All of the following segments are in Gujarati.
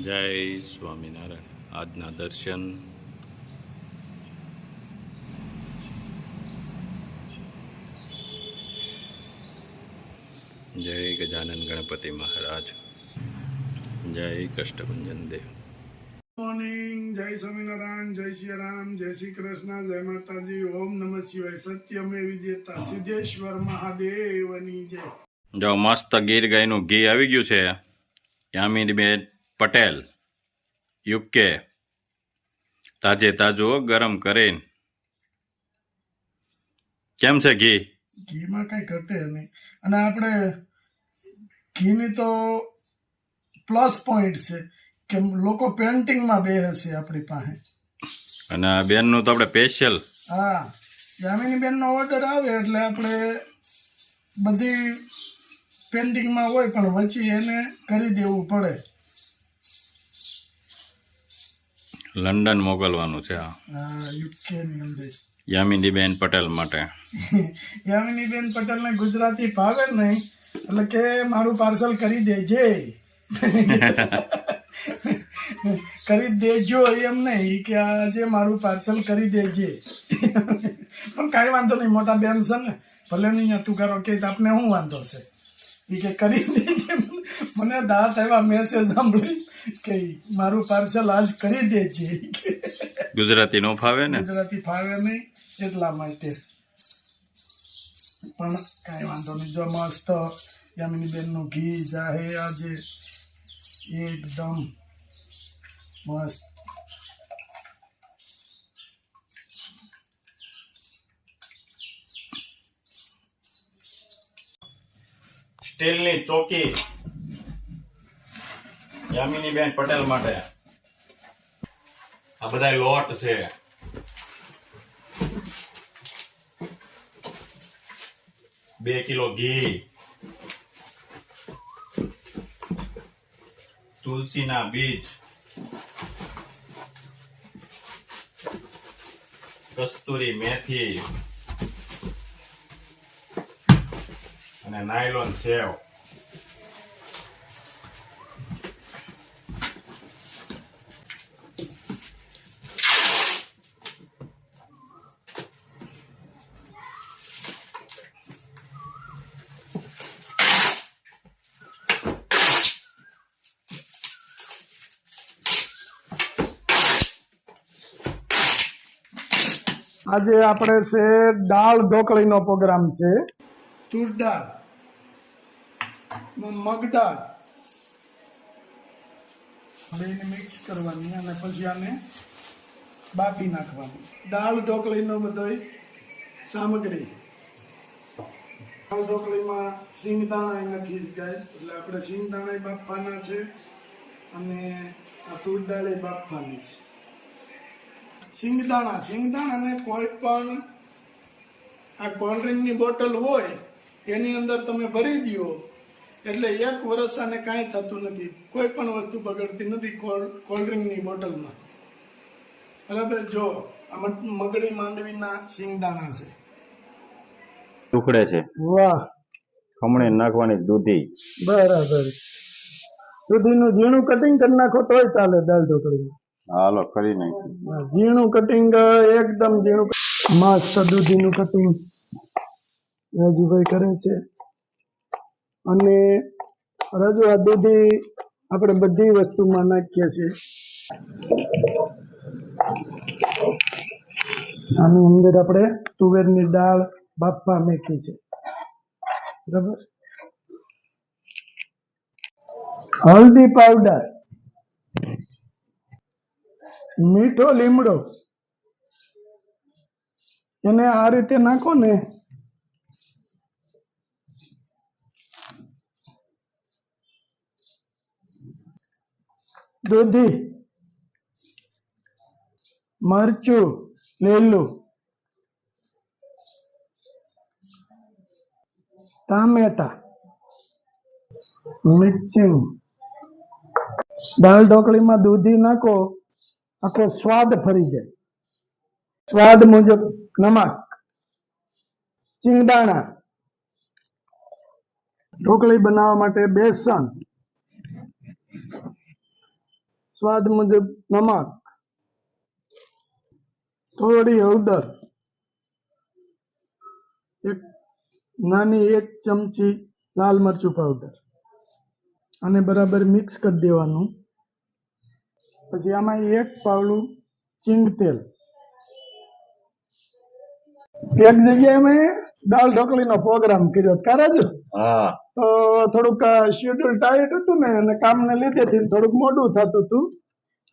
જય સ્વામિનારાયણ. આજના દર્શન જય ગજાનન ગણપતિ મહારાજ, જય કષ્ટભંજન દેવ. મોર્નિંગ. જય સ્વામિનારાયણ, જય શ્રી રામ, જય શ્રી કૃષ્ણ, જય માતાજી, ઓમ નમઃ શિવાય. સત્યમે વિજેતા સિદ્ધેશ્વર મહાદેવની જય. જો મસ્ત ગીર ગાયનું ઘી આવી ગયું છે. યામિનીબેન પટેલ, યુકે, તાજે તાજું ગરમ કરીને. કેમ છે ઘી? ઘીમાં કઈ ઘટે નહીં. અને આપણે ઘીની તો પ્લસ પોઈન્ટ છે કે લોકો પેન્ટિંગમાં બેસે આપણી પાસે. અને બેનનું તો આપણે સ્પેશિયલ. હા, યામિની બેનનો ઓર્ડર આવે એટલે આપણે બધી પેન્ટિંગમાં હોય પણ વચ્ચે એને કરી દેવું પડે. લંડન મોકલવાનું છે હા, યુકે ની અંદર. યામિનીબેન પટેલ માટે. યામિનીબેન પટેલને ગુજરાતી ભાવે નહીં એટલે કે મારું પાર્સલ કરી દેજે. કરી દેજો એમ નહીં કે આજે મારું પાર્સલ કરી દેજે. પણ કાંઈ વાંધો નહીં, મોટા બેન છે ને, ભલે નહીં તું કરો કે આપને શું વાંધો છે. એ કે કરી દેજે. મને દાંત એવા મેસેજ સાંભળી કે મારું પાર્સલ આજ કરી દેજે. ગુજરાતી નો ફાવે ને, ગુજરાતી ફાવે નહીં એટલા માટે. પણ કાંઈ વાંધો નહીં. જો મસ્ત યામિનીબેન નું ઘી જાહે આજે એકદમ મસ્ત. સ્ટીલની ચોકી યામિનીબેન પટેલ માટે. આ બધા લોટ છે. બે કિલો ઘી, તુલસીના બીજ, કસ્તુરી મેથી અને નાયલોન સેવ. આજે આપણે છે દાળ ઢોકળીનો પ્રોગ્રામ છે. તુર દાળ, મગ દાળ બેને મિક્સ કરવાની અને પછી આને બાફી નાખવાની. દાળ ઢોકળીનો બધોય સામગ્રી. દાળ ઢોકળીમાં સિંગદાણા નાખી જાય એટલે આપણે સિંગદાણા બાફવાના છે અને આ તુર દાળ બાફવાની છે. સિંગદાણાને કોઈ પણ આ કોલ્ડ્રિંકની બોટલ હોય એની અંદર તમે ભરી દો એટલે 1 વર્ષ આને કાંઈ થતું નથી. કોઈ પણ વસ્તુ બગડતી નથી કોલ્ડ્રિંકની બોટલમાં. બરાબર. જો આ મગડી માંડવીના સિંગદાણા છે. ટુકડે છે. વાહ. ખમણે નાખવાની દૂધી. બરાબર. દૂધીનું ઝીણું કટિંગ કરી નાખો તોય ચાલે દાળ ઢોકળીમાં. હાલો કરી નાખી. ઝીણું કટિંગ, એકદમ ઝીણું. મસ્ત દૂધીનું કટિંગ રાજુભાઈ કરે છે. અને રાજુ આ દૂધી આપણે બધી વસ્તુમાં નાખીએ છીએ. આની અંદર આપણે તુવેરની દાળ બાફવા મૂકી છે. બરાબર. હલ્દી પાવડર, મીઠો લીમડો, એને આ રીતે નાખો ને દૂધી, મરચું લીલું, ટામેટા, મિક્સિંગ. દાળ ઢોકળીમાં દૂધી નાખો, આખો સ્વાદ ફરી જાય. સ્વાદ મુજબ નમક, સિંગદાણા. ઢોકળી બનાવવા માટે બેસન, સ્વાદ મુજબ નમક, થોડી હળદર, એક નાની 1 ચમચી લાલ મરચું પાવડર અને બરાબર મિક્સ કરી દેવાનું. પછી આમાં 1 પાવલું ચીંગ તેલ. એક જગ્યાએ મેં દાળ ઢોકળીનો પ્રોગ્રામ કર્યો કારણ હા તો થોડુંક શેડ્યુલ ટાઈટ હતું ને અને કામને લીધેથી થોડુંક મોડું થતું હતું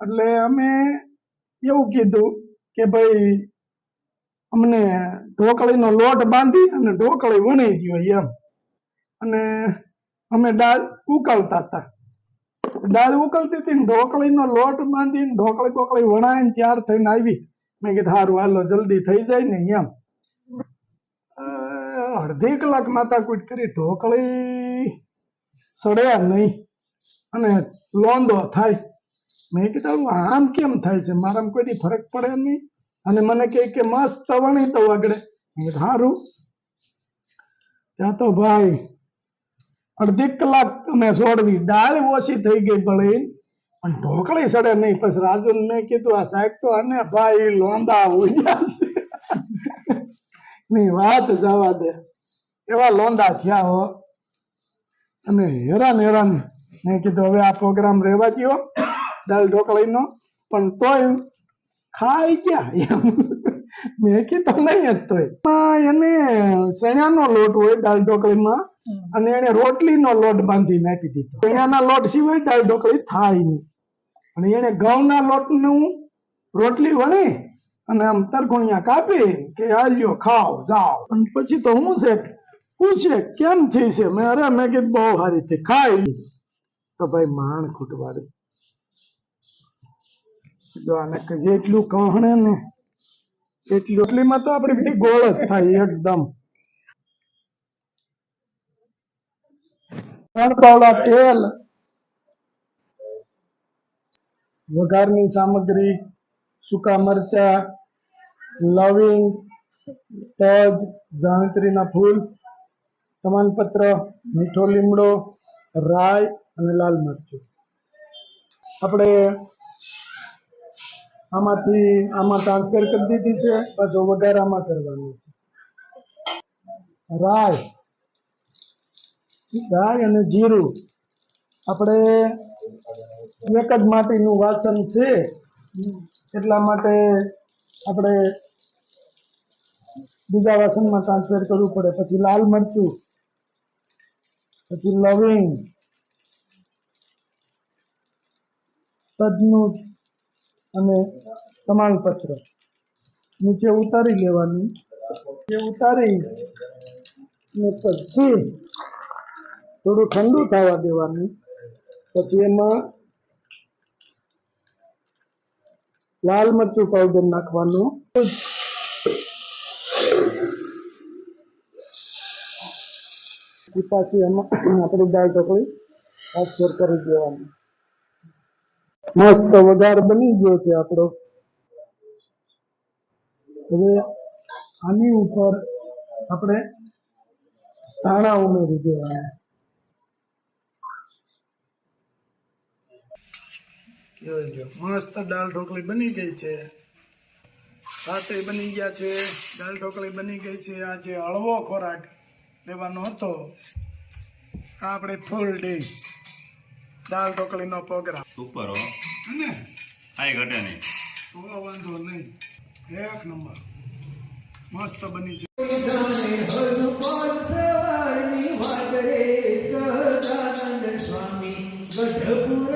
એટલે અમે એવું કીધું કે ભાઈ અમને ઢોકળીનો લોટ બાંધી અને ઢોકળી વણી ગયો એમ. અને અમે દાળ ઉકળતા હતા. દાળ ઉકળતી હતી ને ઢોકળીનો લોટ બાંધીને ઢોકળી વણાઈને તૈયાર થઈને આવી. મેં કીધું સારું હાલો જલ્દી થઈ જાય ને એમ. અડધી કલાક માથાકૂટ કરી ઢોકળી સડ્યા નહીં અને લોંદો થાય. મેં કીધું આમ કેમ થાય છે, મારામાં કોઈ દી ફરક પડે નહીં. અને મને કહે કે મસ્ત વણી તો આગળ. સારું ત્યાં તો ભાઈ અડધી કલાક તમે છોડવી, દાળ ઓછી થઈ ગઈ ભલે પણ ઢોકળી સડે નહીં. પછી રાજુ મેં કીધું આ સાહેબ તો આને ભાઈ લોંદા ઉડ્યા છે ની વાત જવા દે, એવા લોંદા થયા હો. અને હેરાન મેં કીધું હવે આ પ્રોગ્રામ રહેવા દો દાળ ઢોકળીનો, પણ તોય ખાઈ ગયા એમ. મેં કીધું નહીં જ તોય એને ચણાનો લોટ હોય દાળ ઢોકળીમાં અને એને રોટલીનો લોટ બાંધી નાખી દીધો. ચણાના લોટ સિવાય દાળ ઢોકળી થાય નહીં. અને એને ઘઉંના લોટનું રોટલી વણી અને આમ તરખુણિયા કાપી કે આલ્યો ખાઓ જાઓ. અને પછી તો હું છે પૂછે કેમ થઈ છે, મેં કીધું બહુ સારી થઈ ખાઈ. તો ભાઈ માણ ખૂટવાડી જો આને જેટલું કહણે ને એટલી રોટલીમાં તો આપડી બધી ગોળ જ થાય એકદમ. 3 પાવલા તેલ, વઘારની સામગ્રી સૂકા મરચા, લવિંગ, તજ, જાવિત્રીના ફૂલ, તમાલપત્ર, મીઠો લીમડો, રાઈ અને લાલ મરચું. આપણે આમાંથી આમાં ટ્રાન્સફર કરી દીધી છે. પાછો વઘાર આમાં કરવાનો છે. રાઈ અને જીરું આપણે એક જ માટીનું વાસણ છે એટલા માટે આપણે બીજા વાસણમાં ટ્રાન્સફર કરવું પડે. પછી લાલ મરચું, પછી લવિંગ, તજનું અને તમાલપત્ર નીચે ઉતારી લેવાનું. એ ઉતારી ને પછી થોડું ઠંડુ થવા દેવાનું. પછી એમાં લાલ મરચું પાવડર નાખવાનું. પછી એમાં આપણી દાળ ઢોકળી ટ્રાન્સફર કરી દેવાની. મસ્ત વઘાર બની ગયો છે આપણો. હવે આની ઉપર આપણે ધાણા ઉમેરી દેવાના. મસ્ત દાળ ઢોકળી બની ગઈ છે. ભાતે બની ગયા છે, દાળ ઢોકળી બની ગઈ છે. આ જે હળવો ખોરાક લેવાનો હતો આ આપણે ફૂલ ડીશ દાળ ઢોકળીનો પ્રોગ્રામ ઉપર હો ને કાંઈ ઘટે નહીં. તો વાંધો નહીં, એક નંબર મસ્ત બની છે. સ્વામી ગઢપુર